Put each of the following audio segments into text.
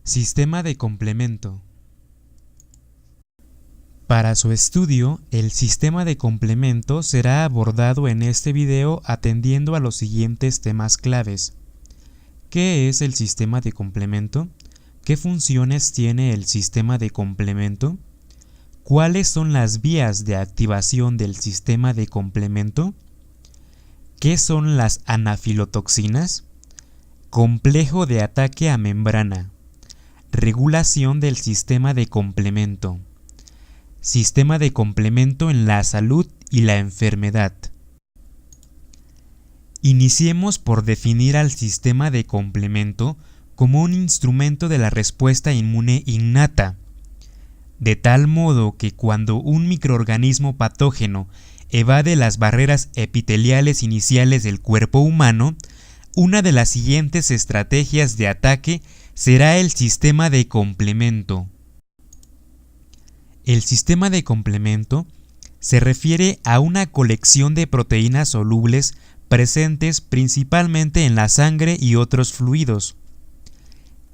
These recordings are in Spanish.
Sistema de complemento. Para su estudio, el sistema de complemento será abordado en este video atendiendo a los siguientes temas claves. ¿Qué es el sistema de complemento? ¿Qué funciones tiene el sistema de complemento? ¿Cuáles son las vías de activación del sistema de complemento? ¿Qué son las anafilotoxinas? Complejo de ataque a membrana. Regulación del sistema de complemento. Sistema de complemento en la salud y la enfermedad. Iniciemos por definir al sistema de complemento como un instrumento de la respuesta inmune innata, de tal modo que cuando un microorganismo patógeno evade las barreras epiteliales iniciales del cuerpo humano, una de las siguientes estrategias de ataque será el sistema de complemento. El sistema de complemento se refiere a una colección de proteínas solubles presentes principalmente en la sangre y otros fluidos.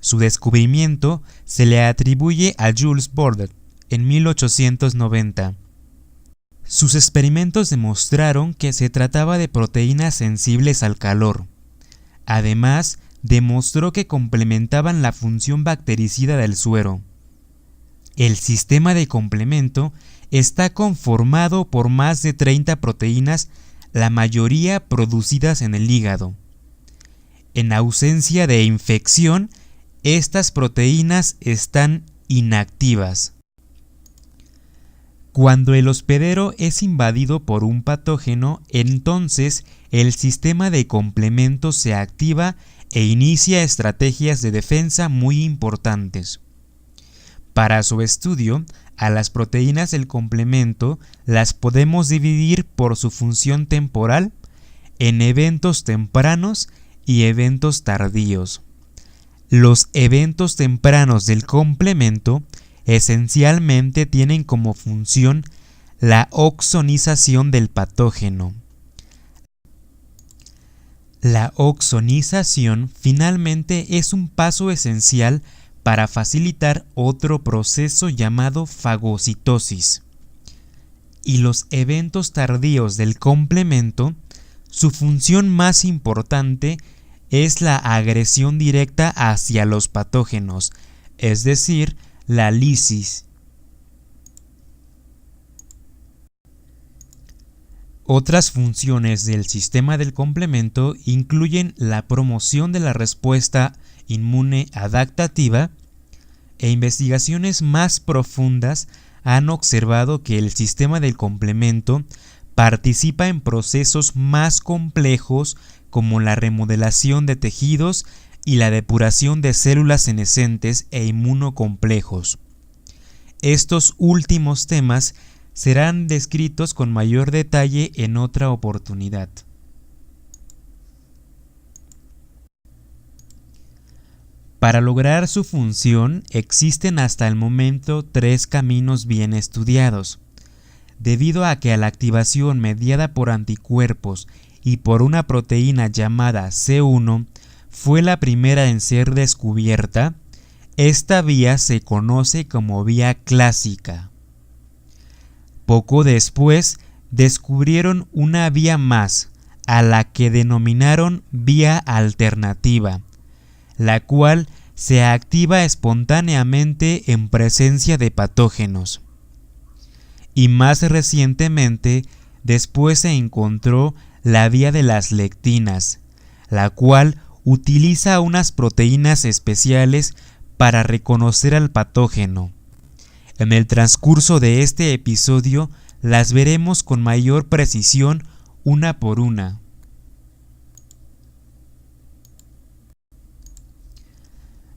Su descubrimiento se le atribuye a Jules Bordet en 1890. Sus experimentos demostraron que se trataba de proteínas sensibles al calor. Además, demostró que complementaban la función bactericida del suero. El sistema de complemento está conformado por más de 30 proteínas, la mayoría producidas en el hígado. En ausencia de infección, estas proteínas están inactivas. Cuando el hospedero es invadido por un patógeno, entonces el sistema de complemento se activa e inicia estrategias de defensa muy importantes. Para su estudio, a las proteínas del complemento las podemos dividir por su función temporal en eventos tempranos y eventos tardíos. Los eventos tempranos del complemento esencialmente tienen como función la oxonización del patógeno. La oxonización finalmente es un paso esencial para facilitar otro proceso llamado fagocitosis. Y los eventos tardíos del complemento, su función más importante es la agresión directa hacia los patógenos, es decir, la lisis. Otras funciones del sistema del complemento incluyen la promoción de la respuesta inmune adaptativa, e investigaciones más profundas han observado que el sistema del complemento participa en procesos más complejos como la remodelación de tejidos y la depuración de células senescentes e inmunocomplejos. Estos últimos temas serán descritos con mayor detalle en otra oportunidad. Para lograr su función existen hasta el momento 3 caminos bien estudiados. Debido a que la activación mediada por anticuerpos y por una proteína llamada C1 fue la primera en ser descubierta, esta vía se conoce como vía clásica. Poco después descubrieron una vía más, a la que denominaron vía alternativa, la cual se activa espontáneamente en presencia de patógenos. Y más recientemente, después se encontró la vía de las lectinas, la cual utiliza unas proteínas especiales para reconocer al patógeno. En el transcurso de este episodio las veremos con mayor precisión una por una.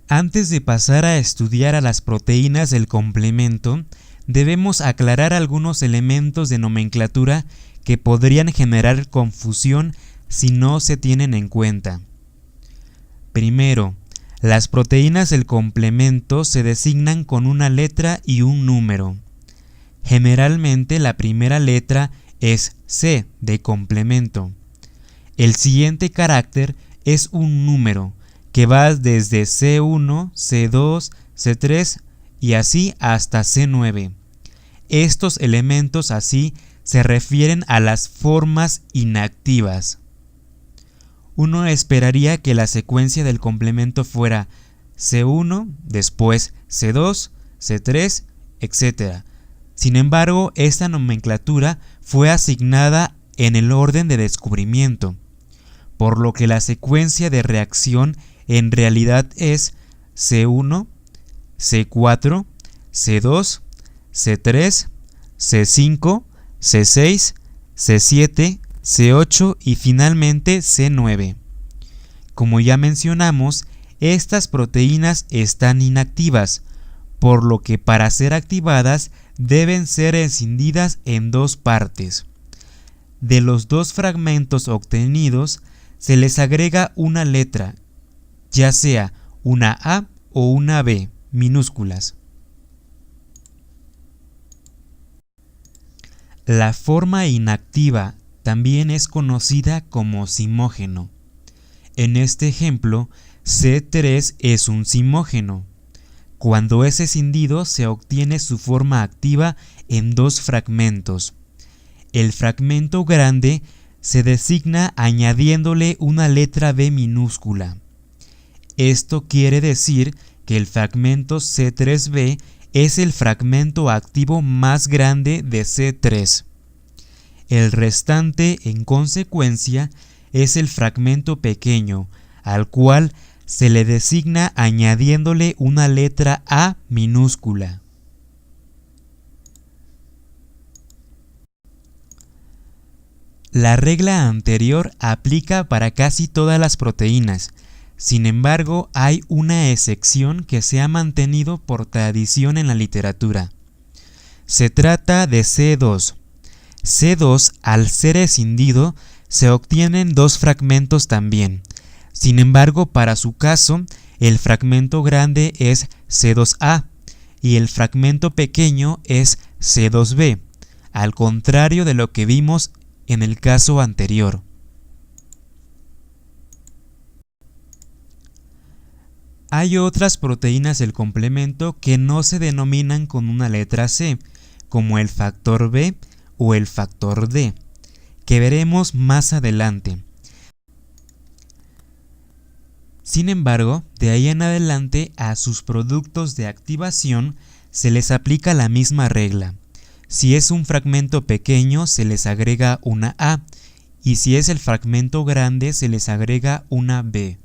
Antes de pasar a estudiar a las proteínas del complemento, debemos aclarar algunos elementos de nomenclatura que podrían generar confusión si no se tienen en cuenta. Primero, las proteínas del complemento se designan con una letra y un número. Generalmente la primera letra es C de complemento. El siguiente carácter es un número, que va desde C1, C2, C3 y así hasta C9. Estos elementos así se refieren a las formas inactivas. Uno esperaría que la secuencia del complemento fuera C1, después C2, C3, etc. Sin embargo, esta nomenclatura fue asignada en el orden de descubrimiento, por lo que la secuencia de reacción en realidad es C1, C4, C2, C3, C5, C6, C7, C8 y finalmente C9. Como ya mencionamos, estas proteínas están inactivas, por lo que para ser activadas deben ser escindidas en dos partes. De los dos fragmentos obtenidos, se les agrega una letra, ya sea una A o una B, minúsculas. La forma inactiva también es conocida como simógeno. En este ejemplo, C3 es un simógeno. Cuando es escindido se obtiene su forma activa en dos fragmentos. El fragmento grande se designa añadiéndole una letra B minúscula. Esto quiere decir que el fragmento C3b es el fragmento activo más grande de C3. El restante, en consecuencia, es el fragmento pequeño, al cual se le designa añadiéndole una letra A minúscula. La regla anterior aplica para casi todas las proteínas. Sin embargo, hay una excepción que se ha mantenido por tradición en la literatura. Se trata de C2. C2, al ser escindido, se obtienen dos fragmentos también. Sin embargo, para su caso, el fragmento grande es C2A y el fragmento pequeño es C2b, al contrario de lo que vimos en el caso anterior. Hay otras proteínas del complemento que no se denominan con una letra C, como el factor B o el factor D, que veremos más adelante. Sin embargo, de ahí en adelante a sus productos de activación se les aplica la misma regla. Si es un fragmento pequeño se les agrega una A y si es el fragmento grande se les agrega una B.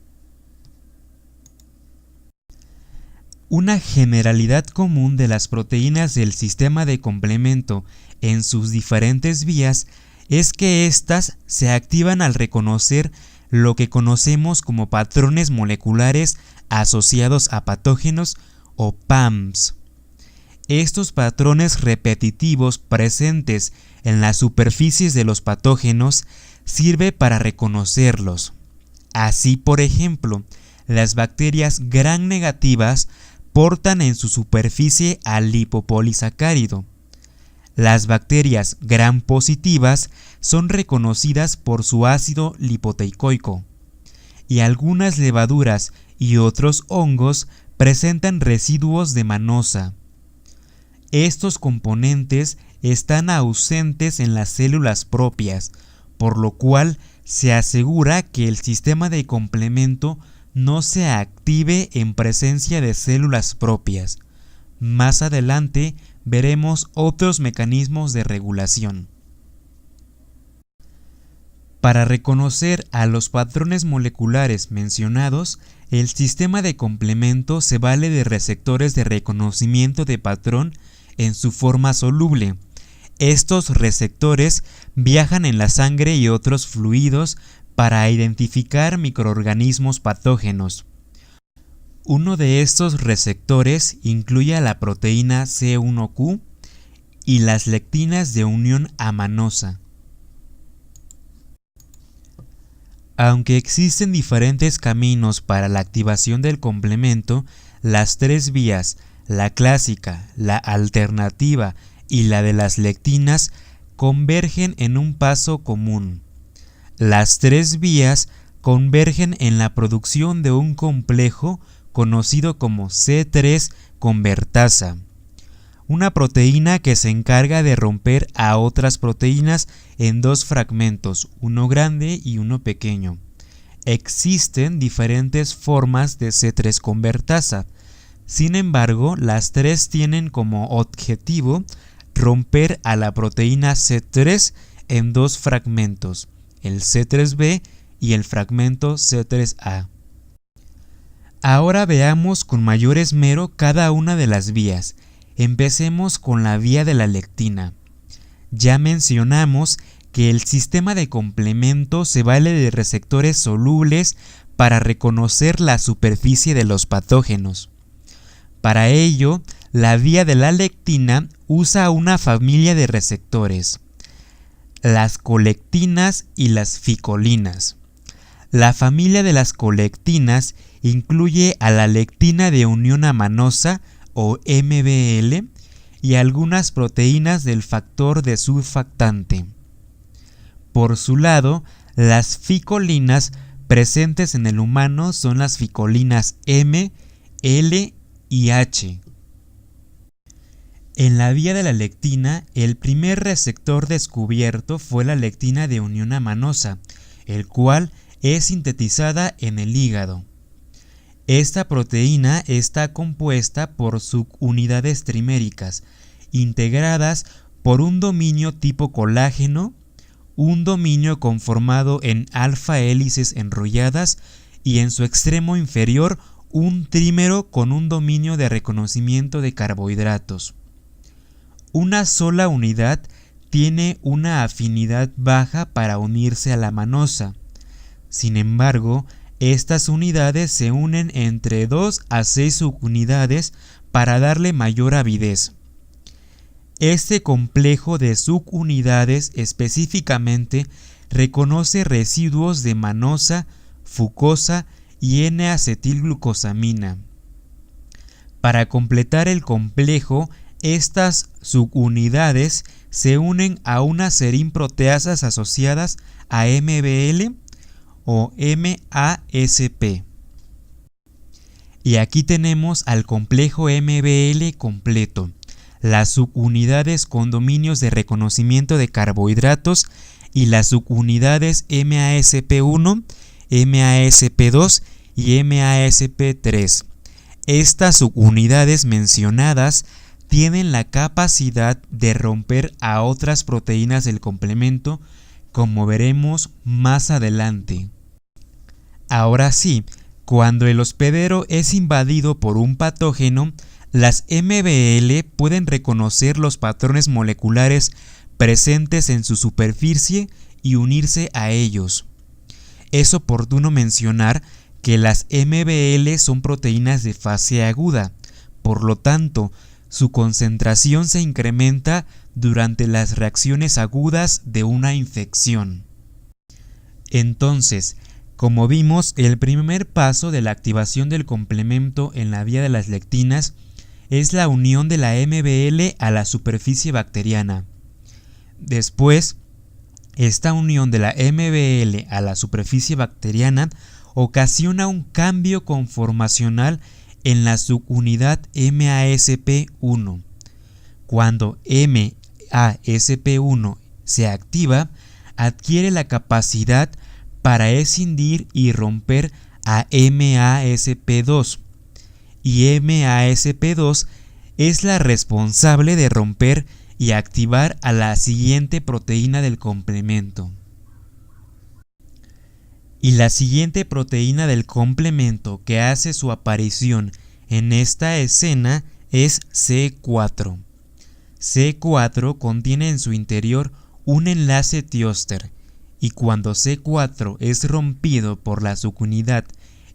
Una generalidad común de las proteínas del sistema de complemento en sus diferentes vías es que éstas se activan al reconocer lo que conocemos como patrones moleculares asociados a patógenos o PAMs. Estos patrones repetitivos presentes en las superficies de los patógenos sirve para reconocerlos. Así, por ejemplo, las bacterias gram negativas portan en su superficie al lipopolisacárido. Las bacterias gram positivas son reconocidas por su ácido lipoteicoico, y algunas levaduras y otros hongos presentan residuos de manosa. Estos componentes están ausentes en las células propias, por lo cual se asegura que el sistema de complemento no se active en presencia de células propias. Más adelante veremos otros mecanismos de regulación. Para reconocer a los patrones moleculares mencionados, el sistema de complemento se vale de receptores de reconocimiento de patrón en su forma soluble. Estos receptores viajan en la sangre y otros fluidos para identificar microorganismos patógenos. Uno de estos receptores incluye a la proteína C1q y las lectinas de unión amanosa. Aunque existen diferentes caminos para la activación del complemento, las tres vías, la clásica, la alternativa y la de las lectinas, convergen en un paso común. Las tres vías convergen en la producción de un complejo conocido como C3-convertasa, una proteína que se encarga de romper a otras proteínas en dos fragmentos, uno grande y uno pequeño. Existen diferentes formas de C3-convertasa. Sin embargo, las tres tienen como objetivo romper a la proteína C3 en dos fragmentos, el C3b y el fragmento C3a. Ahora veamos con mayor esmero cada una de las vías. Empecemos con la vía de la lectina. Ya mencionamos que el sistema de complemento se vale de receptores solubles para reconocer la superficie de los patógenos. Para ello, la vía de la lectina usa una familia de receptores, las colectinas y las ficolinas. La familia de las colectinas incluye a la lectina de unión amanosa o MBL y algunas proteínas del factor de surfactante. Por su lado, las ficolinas presentes en el humano son las ficolinas M, L y H. En la vía de la lectina, el primer receptor descubierto fue la lectina de unión amanosa, el cual es sintetizada en el hígado. Esta proteína está compuesta por subunidades triméricas, integradas por un dominio tipo colágeno, un dominio conformado en alfa hélices enrolladas y en su extremo inferior un trímero con un dominio de reconocimiento de carbohidratos. Una sola unidad tiene una afinidad baja para unirse a la manosa. Sin embargo, estas unidades se unen entre 2 a 6 subunidades para darle mayor avidez. Este complejo de subunidades específicamente reconoce residuos de manosa, fucosa y N-acetilglucosamina. Para completar el complejo, estas subunidades se unen a unas serin-proteasas asociadas a MBL o MASP. Y aquí tenemos al complejo MBL completo, las subunidades con dominios de reconocimiento de carbohidratos y las subunidades MASP1, MASP2 y MASP3. Estas subunidades mencionadas tienen la capacidad de romper a otras proteínas del complemento, como veremos más adelante. Ahora sí, cuando el hospedero es invadido por un patógeno, las MBL pueden reconocer los patrones moleculares presentes en su superficie y unirse a ellos. Es oportuno mencionar que las MBL son proteínas de fase aguda, por lo tanto, su concentración se incrementa durante las reacciones agudas de una infección. Entonces, como vimos, el primer paso de la activación del complemento en la vía de las lectinas es la unión de la MBL a la superficie bacteriana. Después, esta unión de la MBL a la superficie bacteriana ocasiona un cambio conformacional en la subunidad MASP1. Cuando MASP1 se activa, adquiere la capacidad para escindir y romper a MASP2, y MASP2 es la responsable de romper y activar a la siguiente proteína del complemento. Y la siguiente proteína del complemento que hace su aparición en esta escena es C4. C4 contiene en su interior un enlace Thioester, y cuando C4 es rompido por la subunidad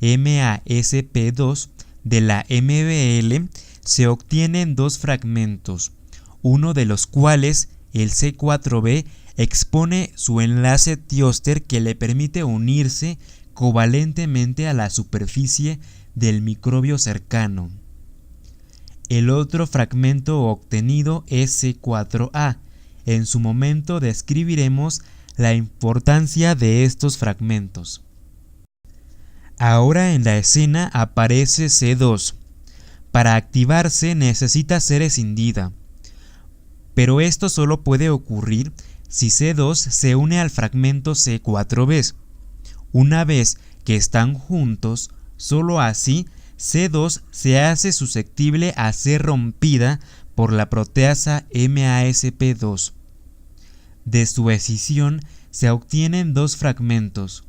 MASP2 de la MBL, se obtienen dos fragmentos, uno de los cuales, el C4b, expone su enlace Thioester que le permite unirse covalentemente a la superficie del microbio cercano. El otro fragmento obtenido es C4a. En su momento describiremos la importancia de estos fragmentos. Ahora en la escena aparece C2. Para activarse necesita ser escindida, pero esto solo puede ocurrir si C2 se une al fragmento C4b. Una vez que están juntos, solo así C2 se hace susceptible a ser rompida por la proteasa MASP2. De su escisión se obtienen dos fragmentos,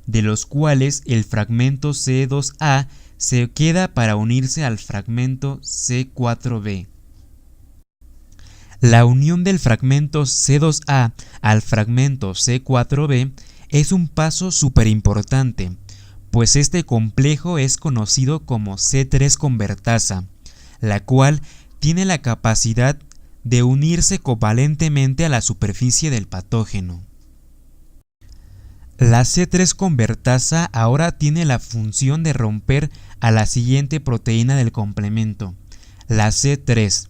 de los cuales el fragmento C2A se queda para unirse al fragmento C4b. La unión del fragmento C2A al fragmento C4b es un paso súper importante, pues este complejo es conocido como C3 convertasa, la cual tiene la capacidad de unirse covalentemente a la superficie del patógeno. La C3 convertasa ahora tiene la función de romper a la siguiente proteína del complemento, la C3.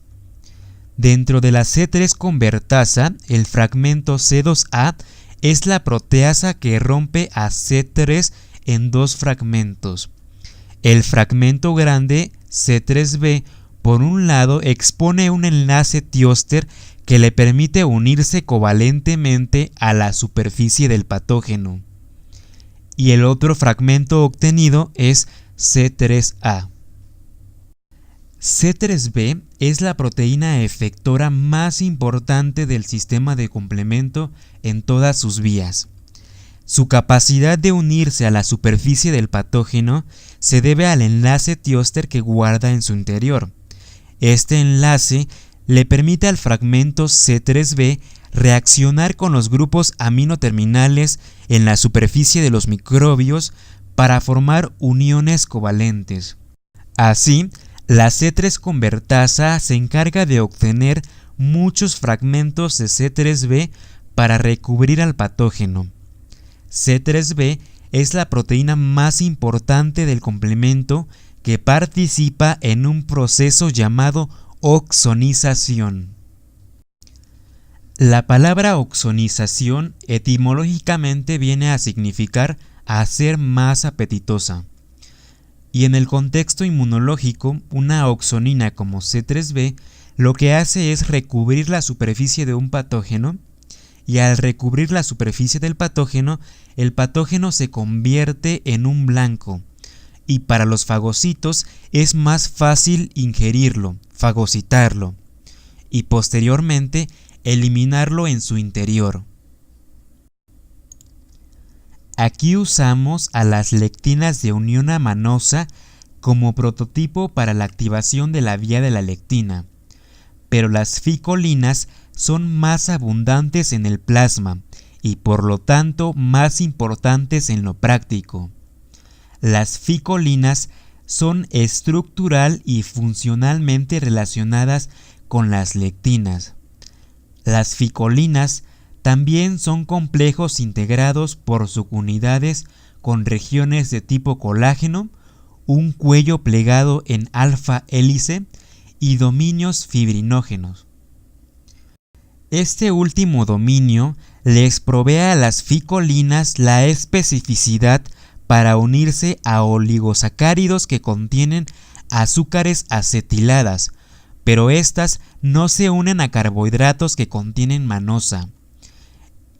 Dentro de la C3 convertasa, el fragmento C2A es la proteasa que rompe a C3 en dos fragmentos. El fragmento grande C3b, por un lado, expone un enlace Thioester que le permite unirse covalentemente a la superficie del patógeno, y el otro fragmento obtenido es C3A. C3b es la proteína efectora más importante del sistema de complemento en todas sus vías. Su capacidad de unirse a la superficie del patógeno se debe al enlace Thioester que guarda en su interior. Este enlace le permite al fragmento C3b reaccionar con los grupos aminoterminales en la superficie de los microbios para formar uniones covalentes. Así, la C3 convertasa se encarga de obtener muchos fragmentos de C3b para recubrir al patógeno. C3b es la proteína más importante del complemento que participa en un proceso llamado oxonización. La palabra oxonización etimológicamente viene a significar hacer más apetitosa. Y en el contexto inmunológico, una oxonina como C3b lo que hace es recubrir la superficie de un patógeno, y al recubrir la superficie del patógeno, el patógeno se convierte en un blanco, y para los fagocitos es más fácil ingerirlo, fagocitarlo, y posteriormente eliminarlo en su interior. Aquí usamos a las lectinas de unión amanosa como prototipo para la activación de la vía de la lectina, pero las ficolinas son más abundantes en el plasma y por lo tanto más importantes en lo práctico. Las ficolinas son estructural y funcionalmente relacionadas con las lectinas. Las ficolinas también son complejos integrados por subunidades con regiones de tipo colágeno, un cuello plegado en alfa hélice y dominios fibrinógenos. Este último dominio les provee a las ficolinas la especificidad para unirse a oligosacáridos que contienen azúcares acetiladas, pero estas no se unen a carbohidratos que contienen manosa.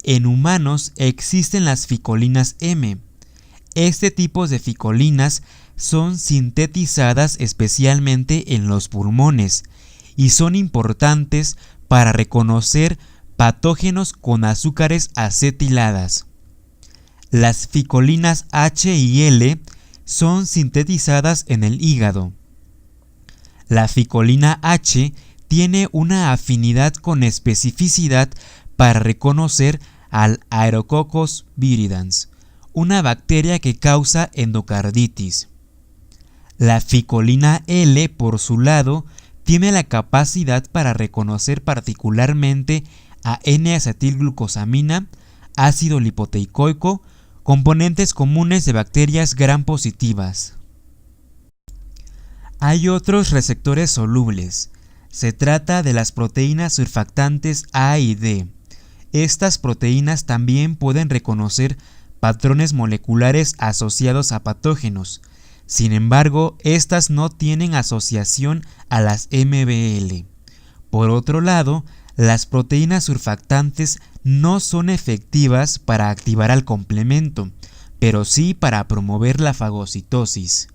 En humanos existen las ficolinas M. Este tipo de ficolinas son sintetizadas especialmente en los pulmones y son importantes para reconocer patógenos con azúcares acetiladas. Las ficolinas H y L son sintetizadas en el hígado. La ficolina H tiene una afinidad con especificidad para reconocer al Aerococcus viridans, una bacteria que causa endocarditis. La ficolina L, por su lado, tiene la capacidad para reconocer particularmente a N-acetilglucosamina, ácido lipoteicoico, componentes comunes de bacterias gram positivas. Hay otros receptores solubles. Se trata de las proteínas surfactantes A y D. Estas proteínas también pueden reconocer patrones moleculares asociados a patógenos. Sin embargo, estas no tienen asociación a las MBL. Por otro lado, las proteínas surfactantes no son efectivas para activar al complemento, pero sí para promover la fagocitosis.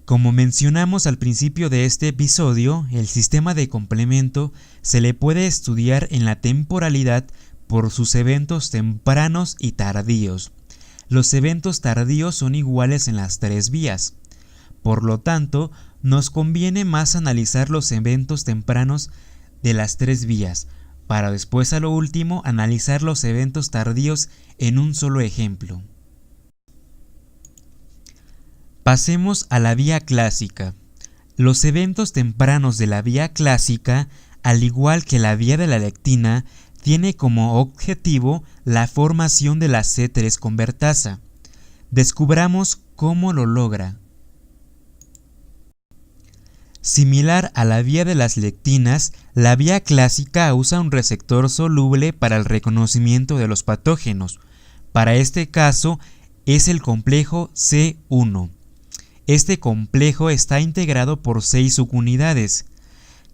Como mencionamos al principio de este episodio, el sistema de complemento se le puede estudiar en la temporalidad por sus eventos tempranos y tardíos. Los eventos tardíos son iguales en las tres vías. Por lo tanto, nos conviene más analizar los eventos tempranos de las tres vías, para después a lo último analizar los eventos tardíos en un solo ejemplo. Pasemos a la vía clásica. Los eventos tempranos de la vía clásica, al igual que la vía de la lectina, tiene como objetivo la formación de la C3 convertasa. Descubramos cómo lo logra. Similar a la vía de las lectinas, la vía clásica usa un receptor soluble para el reconocimiento de los patógenos. Para este caso es el complejo C1. Este complejo está integrado por 6 subunidades.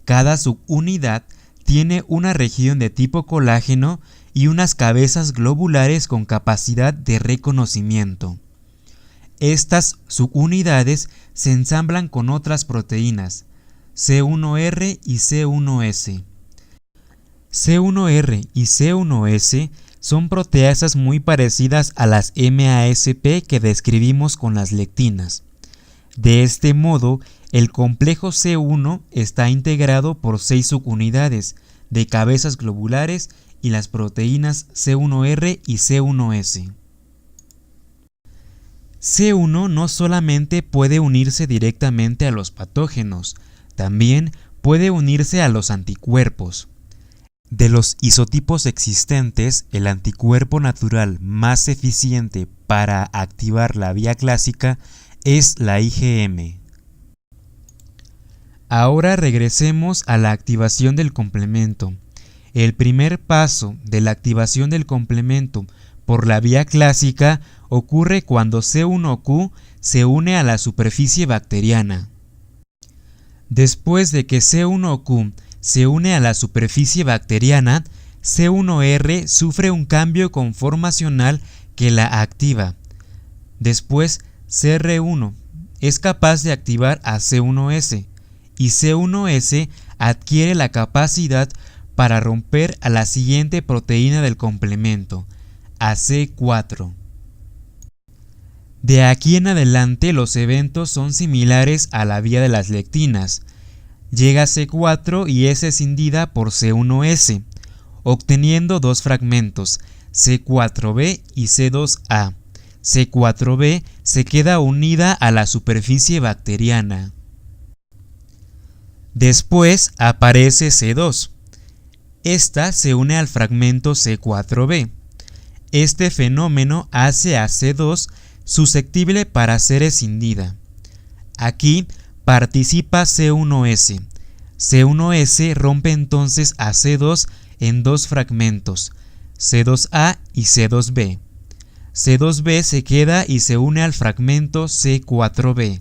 Cada subunidad tiene una región de tipo colágeno y unas cabezas globulares con capacidad de reconocimiento. Estas subunidades se ensamblan con otras proteínas, C1R y C1S. C1R y C1S son proteasas muy parecidas a las MASP que describimos con las lectinas. De este modo, el complejo C1 está integrado por 6 subunidades de cabezas globulares y las proteínas C1R y C1S. C1 no solamente puede unirse directamente a los patógenos, también puede unirse a los anticuerpos. De los isotipos existentes, el anticuerpo natural más eficiente para activar la vía clásica es la IgM. Ahora regresemos a la activación del complemento. El primer paso de la activación del complemento por la vía clásica ocurre cuando C1Q se une a la superficie bacteriana. Después de que C1Q se une a la superficie bacteriana, C1R sufre un cambio conformacional que la activa. Después, CR1 es capaz de activar a C1S y C1S adquiere la capacidad para romper a la siguiente proteína del complemento, a C4. De aquí en adelante los eventos son similares a la vía de las lectinas. Llega C4 y es escindida por C1S, obteniendo dos fragmentos, C4b y C2a. C4b se queda unida a la superficie bacteriana. Después aparece C2. Esta se une al fragmento C4b. Este fenómeno hace a C2 susceptible para ser escindida. Aquí participa C1S. C1S rompe entonces a C2 en dos fragmentos, C2A y C2B. C2B se queda y se une al fragmento C4B.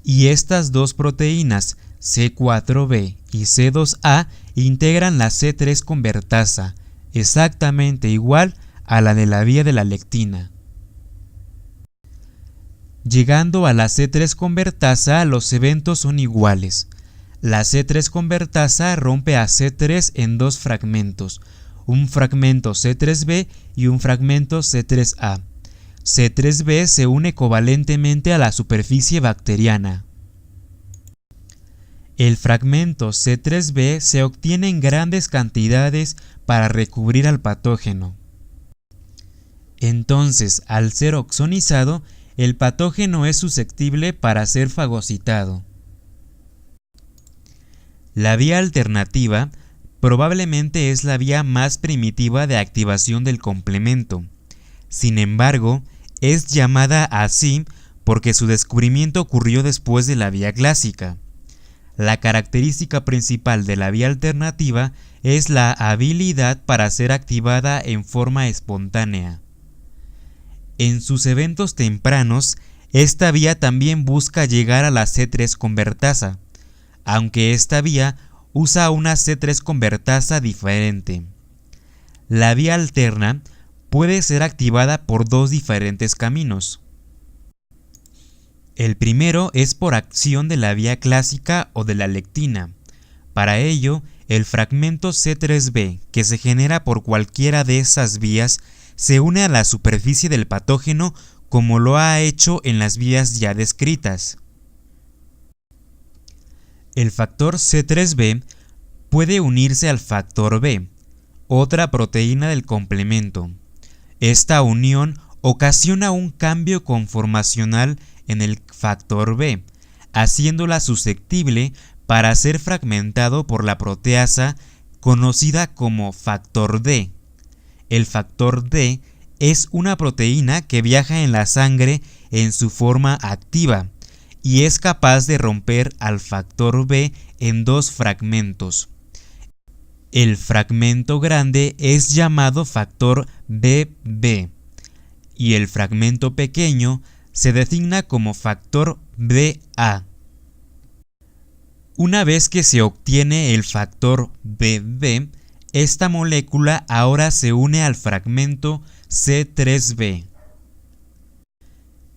Y estas dos proteínas, C4B y C2A, integran la C3 convertasa, exactamente igual a la de la vía de la lectina. Llegando a la C3 convertasa, los eventos son iguales. La C3 convertasa rompe a C3 en dos fragmentos, un fragmento C3b y un fragmento C3a. C3b se une covalentemente a la superficie bacteriana. El fragmento C3b se obtiene en grandes cantidades para recubrir al patógeno. Entonces, al ser oxonizado, el patógeno es susceptible para ser fagocitado. La vía alternativa probablemente es la vía más primitiva de activación del complemento. Sin embargo, es llamada así porque su descubrimiento ocurrió después de la vía clásica. La característica principal de la vía alternativa es la habilidad para ser activada en forma espontánea. En sus eventos tempranos, esta vía también busca llegar a la C3 convertasa, aunque esta vía usa una C3 convertasa diferente. La vía alterna puede ser activada por dos diferentes caminos. El primero es por acción de la vía clásica o de la lectina. Para ello, el fragmento C3b, que se genera por cualquiera de esas vías, se une a la superficie del patógeno como lo ha hecho en las vías ya descritas. El factor C3b puede unirse al factor B, otra proteína del complemento. Esta unión ocasiona un cambio conformacional en el factor B, haciéndola susceptible para ser fragmentado por la proteasa conocida como factor D. El factor D es una proteína que viaja en la sangre en su forma activa y es capaz de romper al factor B en dos fragmentos. El fragmento grande es llamado factor BB y el fragmento pequeño se designa como factor BA. Una vez que se obtiene el factor BB, esta molécula ahora se une al fragmento C3b.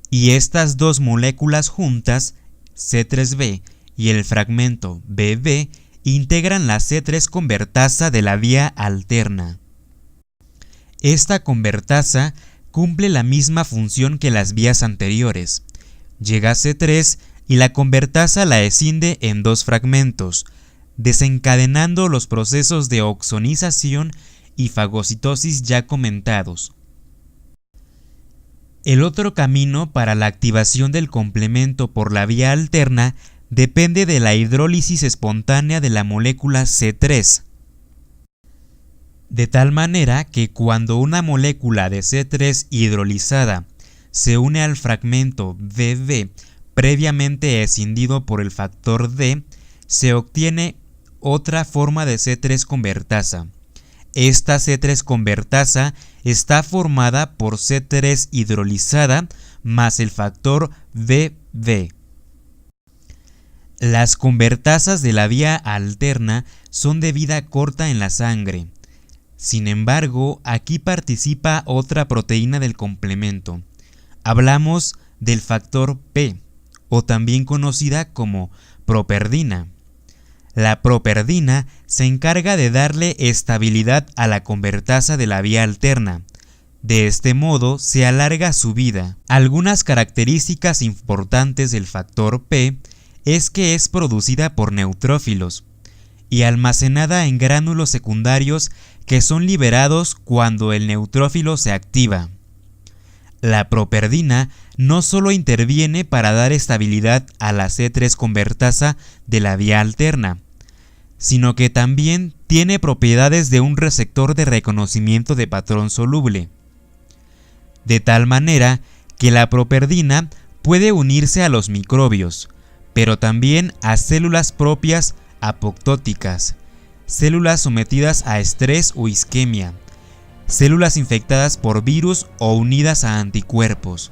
Y estas dos moléculas juntas, C3b y el fragmento BB, integran la C3 convertasa de la vía alterna. Esta convertasa cumple la misma función que las vías anteriores. Llega a C3 y la convertasa la escinde en dos fragmentos, desencadenando los procesos de oxonización y fagocitosis ya comentados. El otro camino para la activación del complemento por la vía alterna depende de la hidrólisis espontánea de la molécula C3. De tal manera que cuando una molécula de C3 hidrolizada se une al fragmento BB previamente escindido por el factor D, se obtiene otra forma de C3 convertasa. Esta C3 convertasa está formada por C3 hidrolizada más el factor BB. Las convertasas de la vía alterna son de vida corta en la sangre. Sin embargo, aquí participa otra proteína del complemento. Hablamos del factor P, o también conocida como properdina. La properdina se encarga de darle estabilidad a la convertasa de la vía alterna. De este modo se alarga su vida. Algunas características importantes del factor P es que es producida por neutrófilos y almacenada en gránulos secundarios que son liberados cuando el neutrófilo se activa. La properdina no solo interviene para dar estabilidad a la C3 convertasa de la vía alterna, sino que también tiene propiedades de un receptor de reconocimiento de patrón soluble, de tal manera que la properdina puede unirse a los microbios, pero también a células propias apoptóticas, células sometidas a estrés o isquemia, células infectadas por virus o unidas a anticuerpos.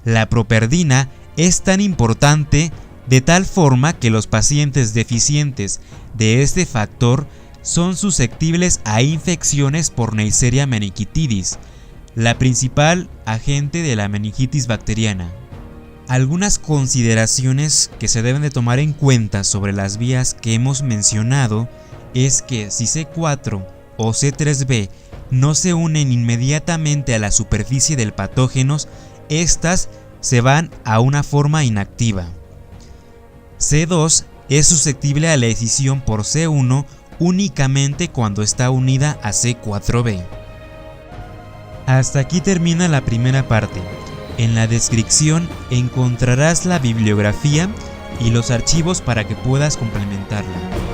La properdina es tan importante de tal forma que los pacientes deficientes de este factor son susceptibles a infecciones por Neisseria meningitidis, la principal agente de la meningitis bacteriana. Algunas consideraciones que se deben de tomar en cuenta sobre las vías que hemos mencionado es que si C4 o C3b no se unen inmediatamente a la superficie del patógeno, estas se van a una forma inactiva. C2 es susceptible a la escisión por C1 únicamente cuando está unida a C4b. Hasta aquí termina la primera parte. En la descripción encontrarás la bibliografía y los archivos para que puedas complementarla.